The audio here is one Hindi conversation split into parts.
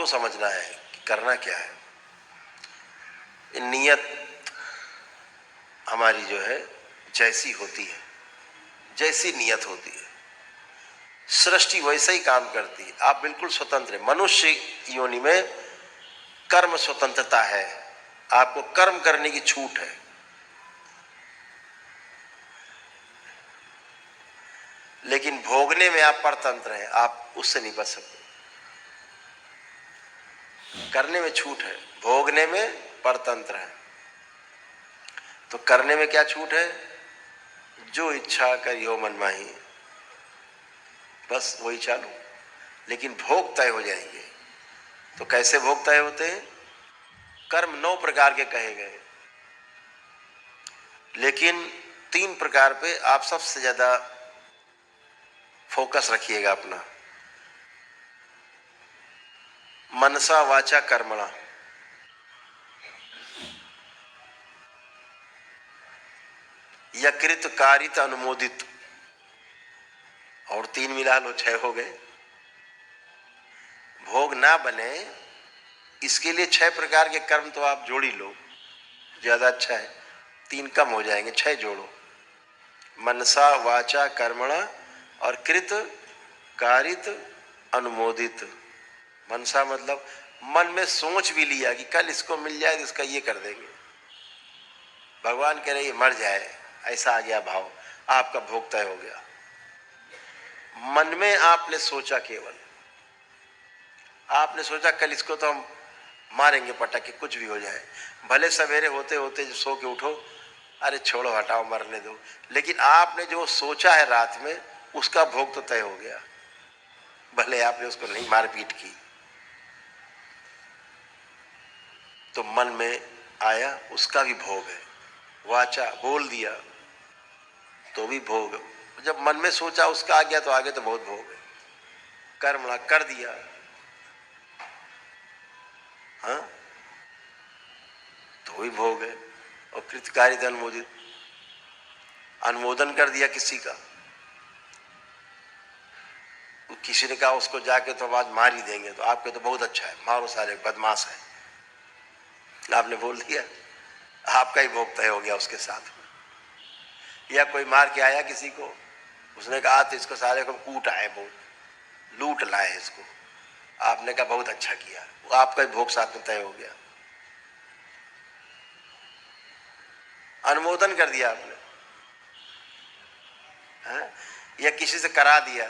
आपको समझना है कि करना क्या है। नियत हमारी जो है जैसी होती है, जैसी नियत होती है, सृष्टि वैसे ही काम करती है। आप बिल्कुल स्वतंत्र हैं। मनुष्य योनि में कर्म स्वतंत्रता है, आपको कर्म करने की छूट है। लेकिन भोगने में आप परतंत्र हैं, आप उससे नहीं बच सकते। करने में छूट है, भोगने में परतंत्र है। तो करने में क्या छूट है? जो इच्छा करियो मन माही, बस वही चालू। लेकिन भोग तय हो जाएंगे। तो कैसे भोग तय होते हैं? कर्म 9 प्रकार के कहे गए, लेकिन 3 प्रकार पे आप सबसे ज्यादा फोकस रखिएगा अपना। मनसा वाचा कर्मणा, यकृत कारित अनुमोदित, और 3 मिला लो 6 हो गए। भोग ना बने इसके लिए 6 प्रकार के कर्म तो आप जोड़ ही लो, ज्यादा अच्छा है। 3 कम हो जाएंगे, 6 जोड़ो। मनसा वाचा कर्मणा और कृत कारित अनुमोदित। मनसा मतलब मन में सोच भी लिया कि कल इसको मिल जाए तो इसका ये कर देंगे। भगवान कह रहे ये मर जाए, ऐसा आ गया भाव, आपका भोग तय हो गया। मन में आपने सोचा, केवल आपने सोचा कल इसको तो हम मारेंगे पटक के, कुछ भी हो जाए। भले सवेरे होते होते जो सो के उठो, अरे छोड़ो हटाओ मरने दो, लेकिन आपने जो सोचा है रात में उसका भोग तो तय हो गया। भले आपने उसको नहीं मारपीट की, तो मन में आया उसका भी भोग है। वाचा बोल दिया तो भी भोग। जब मन में सोचा उसका आ गया तो आगे तो बहुत भोग है। कर्म कर दिया, हाँ, तो भी भोग है। और कृतकारित अनुमोदित, अनुमोदन कर दिया किसी का, किसी ने कहा उसको जाके तो आज मार ही देंगे, तो आपके तो बहुत अच्छा है, मारो सारे बदमाश है, आपने बोल दिया, आपका ही भोग तय हो गया उसके साथ। या कोई मार के आया किसी को, उसने कहा तो इसको सारे को कूट आए, बहुत लूट लाए इसको, आपने कहा बहुत अच्छा किया, वो आपका ही भोग साथ में तय हो गया। अनुमोदन कर दिया आपने, है? या किसी से करा दिया,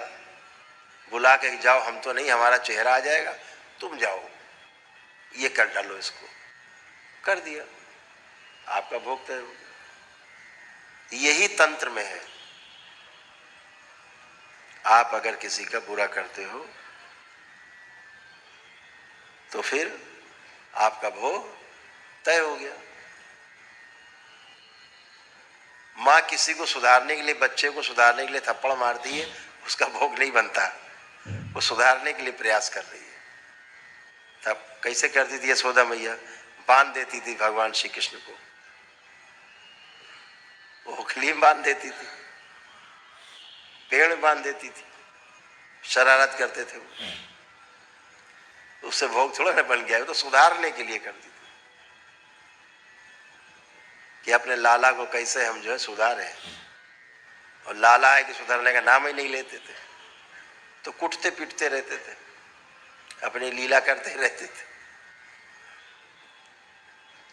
बुला के जाओ, हम तो नहीं, हमारा चेहरा आ जाएगा, तुम जाओ ये कर डालो, इसको कर दिया, आपका भोग तय हो गया। यही तंत्र में है। आप अगर किसी का बुरा करते हो तो फिर आपका भोग तय हो गया। माँ किसी को सुधारने के लिए, बच्चे को सुधारने के लिए थप्पड़ मारती है, उसका भोग नहीं बनता, वो सुधारने के लिए प्रयास कर रही है। तब कैसे करती थी यशोदा मैया? बांध देती थी भगवान श्री कृष्ण को, ओखली में बांध देती थी, पेड़ में बांध देती थी, शरारत करते थे वो, उससे भोग थोड़ा ना बन गया, वो तो सुधारने के लिए करती थी कि अपने लाला को कैसे हम जो है सुधारें। और लाला है कि सुधारने का नाम ही नहीं लेते थे, तो कुटते पीटते रहते थे, अपनी लीला करते रहते थे,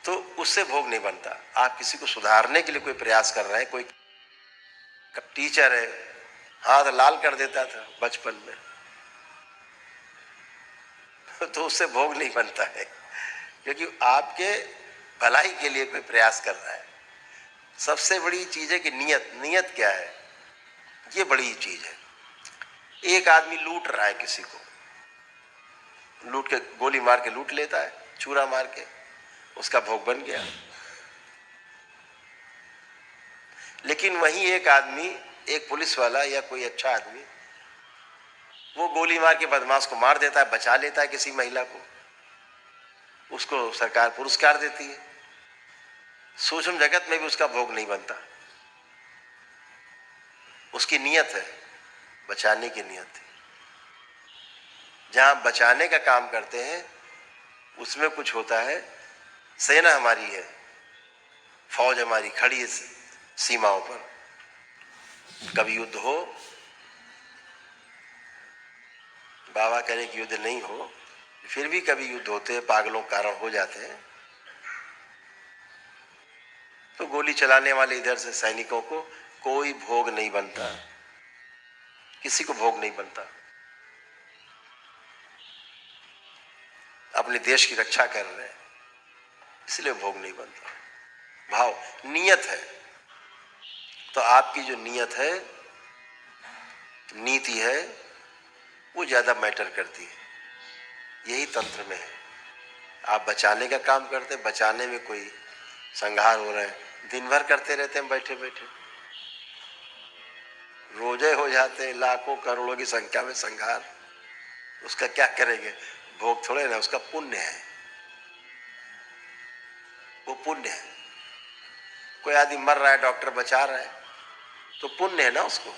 तो उससे भोग नहीं बनता। आप किसी को सुधारने के लिए कोई प्रयास कर रहे हैं, कोई टीचर है हाथ लाल कर देता था बचपन में, तो उससे भोग नहीं बनता है, क्योंकि आपके भलाई के लिए कोई प्रयास कर रहा है। सबसे बड़ी चीज है कि नियत, नियत क्या है, ये बड़ी चीज है। एक आदमी लूट रहा है किसी को, लूट के गोली मार के लूट लेता है, छुरा मार के, उसका भोग बन गया। लेकिन वहीं एक आदमी, एक पुलिस वाला या कोई अच्छा आदमी, वो गोली मार के बदमाश को मार देता है, बचा लेता है किसी महिला को, उसको सरकार पुरस्कार देती है। सूक्ष्म जगत में भी उसका भोग नहीं बनता, उसकी नियत है, बचाने की नियत है। जहाँ बचाने का काम करते हैं उसमें कुछ होता है। सेना हमारी है, फौज हमारी खड़ी है सीमाओं पर। कभी युद्ध हो, बाबा कह रहे कि युद्ध नहीं हो, फिर भी कभी युद्ध होते हैं, पागलों के कारण हो जाते हैं, तो गोली चलाने वाले इधर से सैनिकों को कोई भोग नहीं बनता, किसी को भोग नहीं बनता। अपने देश की रक्षा कर रहे हैं, इसलिए भोग नहीं बनता। भाव नियत है। तो आपकी जो नियत है, नीति है, वो ज्यादा मैटर करती है। यही तंत्र में है। आप बचाने का काम करते हैं, बचाने में कोई संहार हो रहा है, दिन भर करते रहते हैं बैठे बैठे, रोजे हो जाते हैं, लाखों करोड़ों की संख्या में संहार, उसका क्या करेंगे? भोग थोड़े ना, उसका पुण्य है, वो पुण्य है। कोई आदमी मर रहा है, डॉक्टर बचा रहा है, तो पुण्य है ना उसको।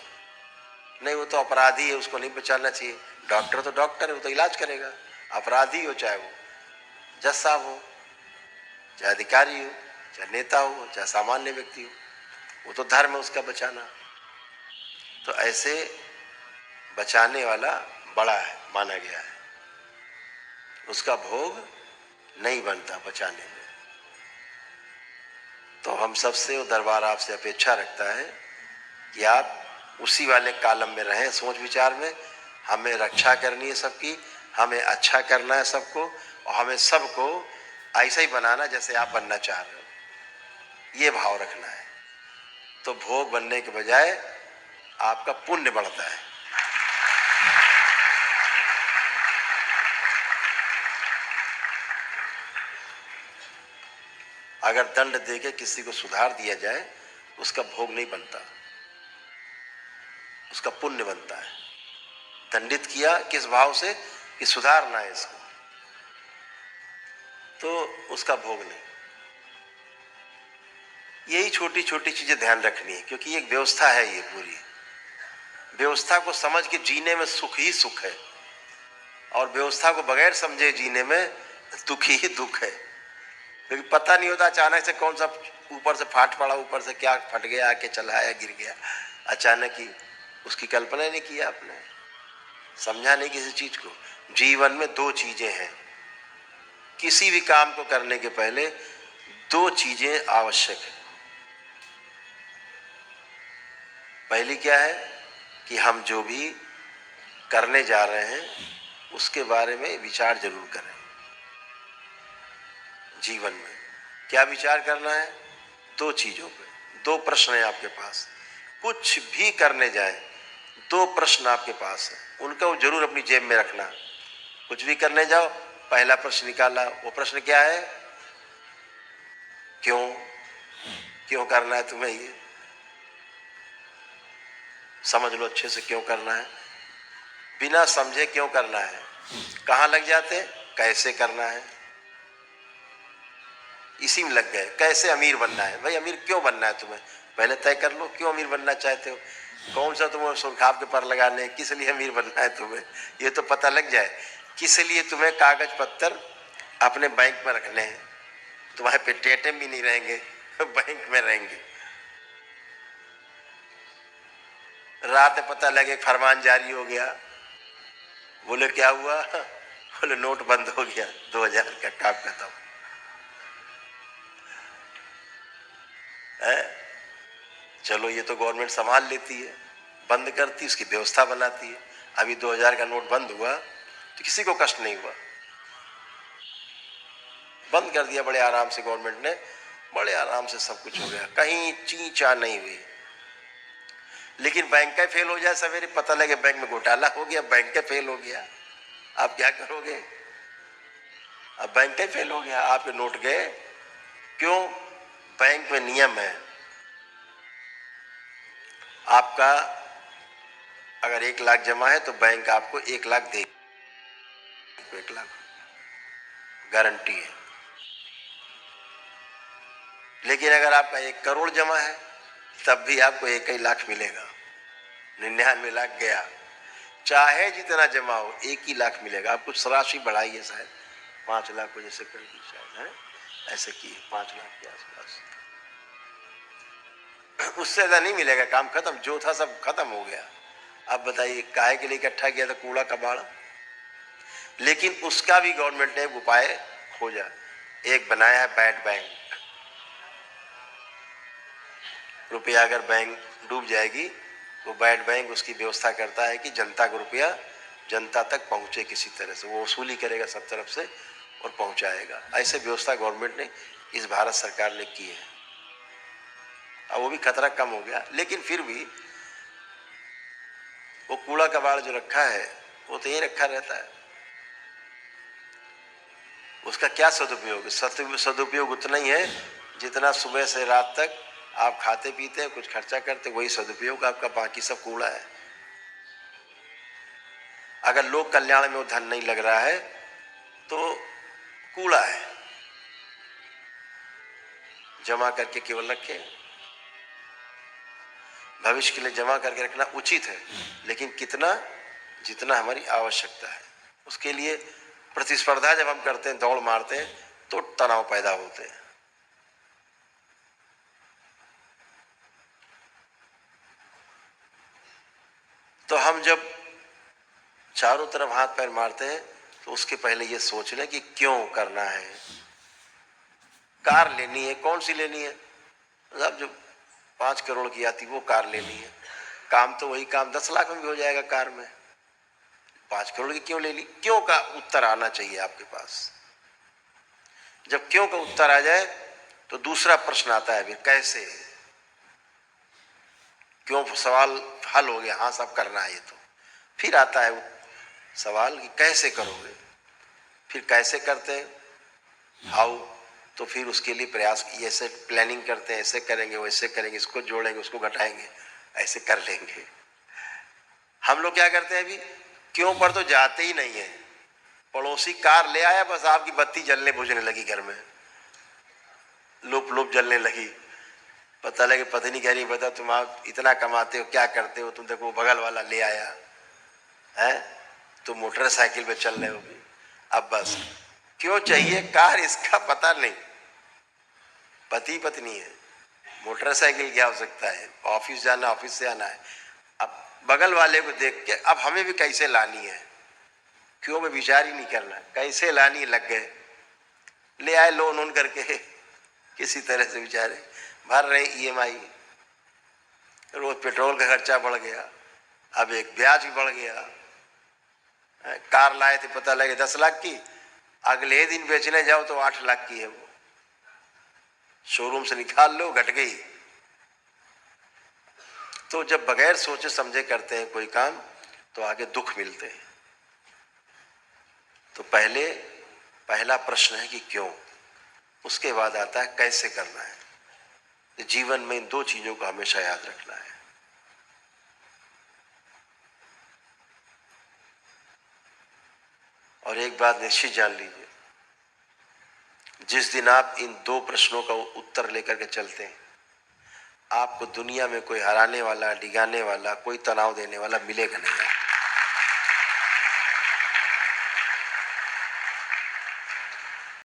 नहीं, वो तो अपराधी है, उसको नहीं बचाना चाहिए। डॉक्टर तो डॉक्टर है, वो तो इलाज करेगा। अपराधी हो, चाहे वो जज साहब हो, चाहे अधिकारी हो, चाहे नेता हो, चाहे सामान्य व्यक्ति हो, वो तो धर्म है उसका बचाना। तो ऐसे बचाने वाला बड़ा है, माना गया है, उसका भोग नहीं बनता बचाने में। तो हम सबसे वो दरबार आपसे अपेक्षा रखता है कि आप उसी वाले कालम में रहें, सोच विचार में। हमें रक्षा करनी है सबकी, हमें अच्छा करना है सबको, और हमें सबको ऐसा ही बनाना जैसे आप बनना चाह रहे हो, ये भाव रखना है। तो भोग बनने के बजाय आपका पुण्य बढ़ता है। अगर दंड देके किसी को सुधार दिया जाए, उसका भोग नहीं बनता, उसका पुण्य बनता है। दंडित किया किस भाव से? कि सुधारना है इसको, तो उसका भोग नहीं। यही छोटी छोटी चीजें ध्यान रखनी है, क्योंकि एक व्यवस्था है, ये पूरी व्यवस्था को समझ के जीने में सुख ही सुख है, और व्यवस्था को बगैर समझे जीने में दुख ही दुख है। क्योंकि पता नहीं होता अचानक से कौन सा ऊपर से फाट पड़ा, ऊपर से क्या फट गया, आके चला या गिर गया अचानक ही, उसकी कल्पना नहीं किया आपने, समझा नहीं किसी चीज को। जीवन में दो चीजें हैं, किसी भी काम को करने के पहले दो चीजें आवश्यक है। पहली क्या है? कि हम जो भी करने जा रहे हैं उसके बारे में विचार जरूर करें। जीवन में क्या विचार करना है? दो चीजों पे। दो प्रश्न है आपके पास, कुछ भी करने जाए दो प्रश्न आपके पास है, उनका जरूर अपनी जेब में रखना। कुछ भी करने जाओ, पहला प्रश्न निकाला, वो प्रश्न क्या है? क्यों? क्यों करना है तुम्हें ये? समझ लो अच्छे से क्यों करना है। बिना समझे क्यों करना है? कहाँ लग जाते? कैसे करना है, इसी में लग गए। कैसे अमीर बनना है? भाई अमीर क्यों बनना है तुम्हें? पहले तय कर लो क्यों अमीर बनना चाहते हो। कौन सा तुम्हें सुनखाब के पर लगाने, किस लिए अमीर बनना है तुम्हें, ये तो पता लग जाए। किस लिए तुम्हें कागज पत्तर अपने बैंक में रखने हैं, तुम्हारे पे टेटम भी नहीं रहेंगे बैंक में रहेंगे। रात में पता लगे फरमान जारी हो गया, बोले क्या हुआ? बोले नोट बंद हो गया, 2000 का काम खत्म है। चलो ये तो गवर्नमेंट संभाल लेती है, बंद करती, उसकी व्यवस्था बनाती है। अभी 2000 का नोट बंद हुआ तो किसी को कष्ट नहीं हुआ, बंद कर दिया बड़े आराम से गवर्नमेंट ने, बड़े आराम से सब कुछ हो गया, कहीं ची चा नहीं हुई। लेकिन बैंक का फेल हो जाए, सवेरे पता लगे बैंक में घोटाला हो गया, बैंक का फेल हो गया, आप क्या करोगे? अब बैंक का फेल हो गया, आपके नोट गए। क्यों? बैंक में नियम है, आपका अगर 1 लाख जमा है तो बैंक आपको 1 लाख देगी, 1 लाख गारंटी है। लेकिन अगर आपका 1 करोड़ जमा है तब भी आपको 1 ही लाख मिलेगा, 99 लाख गया। चाहे जितना जमा हो 1 ही लाख मिलेगा। आप कुछ राशि बढ़ाइए, शायद 5 लाख को जैसे कर दी, शायद है ऐसे किए 5 लाख के आसपास, उससे ज्यादा नहीं मिलेगा। काम खत्म, जो था सब खत्म हो गया। अब बताइए काहे के लिए इकट्ठा किया था कूड़ा कबाड़। लेकिन उसका भी गवर्नमेंट ने उपाय खोजा, एक बनाया है बैड बैंक। रुपया अगर बैंक डूब जाएगी तो बैड बैंक उसकी व्यवस्था करता है कि जनता को रुपया जनता तक पहुंचे किसी तरह से, वो वसूली करेगा सब तरफ से और पहुंचाएगा। ऐसे व्यवस्था गवर्नमेंट ने, इस भारत सरकार ने की है। अब वो भी खतरा कम हो गया, लेकिन फिर भी वो कूड़ा कबाड़ जो रखा है वो तो यही रखा रहता है। उसका क्या सदुपयोग? सदुपयोग उतना ही है जितना सुबह से रात तक आप खाते पीते हैं, कुछ खर्चा करते, वही सदुपयोग आपका, बाकी सब कूड़ा है। अगर लोक कल्याण में वो धन नहीं लग रहा है तो कूड़ा है। जमा करके केवल रखें, भविष्य के लिए जमा करके रखना उचित है, लेकिन कितना? जितना हमारी आवश्यकता है। उसके लिए प्रतिस्पर्धा जब हम करते हैं, दौड़ मारते हैं, तो तनाव पैदा होते हैं। तो हम जब चारों तरफ हाथ पैर मारते हैं तो उसके पहले ये सोच लें कि क्यों करना है। कार लेनी है, कौन सी लेनी है? अब जो 5 करोड़ की आती वो कार लेनी है। काम तो वही काम 10 लाख में भी हो जाएगा कार में। 5 करोड़ की क्यों ले ली? क्यों का उत्तर आना चाहिए आपके पास। जब क्यों का उत्तर आ जाए तो दूसरा प्रश्न आता है, फिर कैसे। क्यों सवाल हल हो गया, हाँ सब करना है ये, तो फिर आता है सवाल कि कैसे करोगे। फिर कैसे करते हैं, हाउ, तो फिर उसके लिए प्रयास, ऐसे प्लानिंग करते हैं, ऐसे करेंगे, वैसे करेंगे, इसको जोड़ेंगे, उसको घटाएंगे, ऐसे कर लेंगे। हम लोग क्या करते हैं, अभी क्यों पर तो जाते ही नहीं है। पड़ोसी कार ले आया, बस आपकी बत्ती जलने बुझने लगी घर में, लुप लुप जलने लगी। पता लगे पत्नी कह रही, बता तुम आप इतना कमाते हो, क्या करते हो तुम, देखो बगल वाला ले आया है, तुम मोटरसाइकिल पे चल रहे हो भी। अब बस क्यों चाहिए कार, इसका पता नहीं। पति पत्नी है, मोटरसाइकिल की आवश्यकता है, ऑफिस जाना, ऑफिस से आना है। अब बगल वाले को देख के अब हमें भी कैसे लानी है, क्यों में विचार ही नहीं करना, कैसे लानी, लग गए, ले आए लोन वोन करके किसी तरह से बेचारे भर रहे EMI। रोज पेट्रोल का खर्चा बढ़ गया, अब एक ब्याज भी बढ़ गया। कार लाए थे पता लगे 10 लाख की, अगले दिन बेचने जाओ तो 8 लाख की है वो, शोरूम से निकाल लो, घट गई। तो जब बगैर सोचे समझे करते हैं कोई काम तो आगे दुख मिलते हैं। तो पहला प्रश्न है कि क्यों, उसके बाद आता है कैसे करना है। तो जीवन में इन 2 चीजों को हमेशा याद रखना है। और एक बात निश्चित जान लीजिए, जिस दिन आप इन 2 प्रश्नों का उत्तर लेकर के चलते हैं, आपको दुनिया में कोई हराने वाला, डिगाने वाला, कोई तनाव देने वाला मिलेगा नहीं।